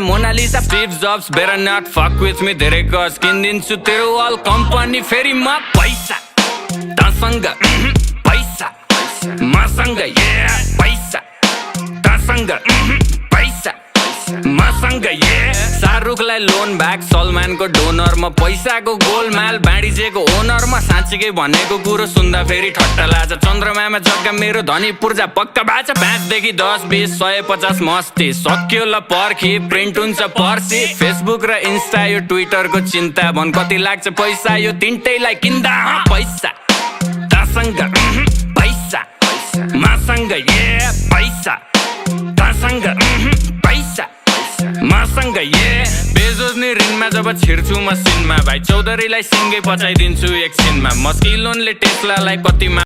Mona Lisa Steve Jobs better not fuck with me धेरै गज किनिदिन्छु तेरो अल कम्पनी फेरि म पैसा तसँग पैसा मसँग पैसा तसँग पैसा मसँग शाहरुखलाई लोन ब्याक सलमानको डोनर म पैसाको गोलमाल बाँडिजेको ओनर म साँच्चीकै भनेको कुरो सुन्दा फेरि ठट्टा लाग्छ चन्द्रमामा जग्गा मेरो धनी पूर्जा पक्का बाचा 5 देखि 10 20 150 मस्ती सक्यो ल पर्खी प्रिन्ट हुन्छ पर्सी फेसबुक र इन्स्टा यो ट्विटरको चिन्ता भन कति लाग्छ पैसा यो तिनटैलाई किन्दा पैसा तसँग पैसा मसँग पैसा तसँग पैसा मसँग बेजोज नि ऋणमा जब छिर्छु मसिनमा भाइ चौधरीलाई सिङ्गै पचाइदिन्छु एकछिनमा मस्किलोनले टेस्लालाई कतिमा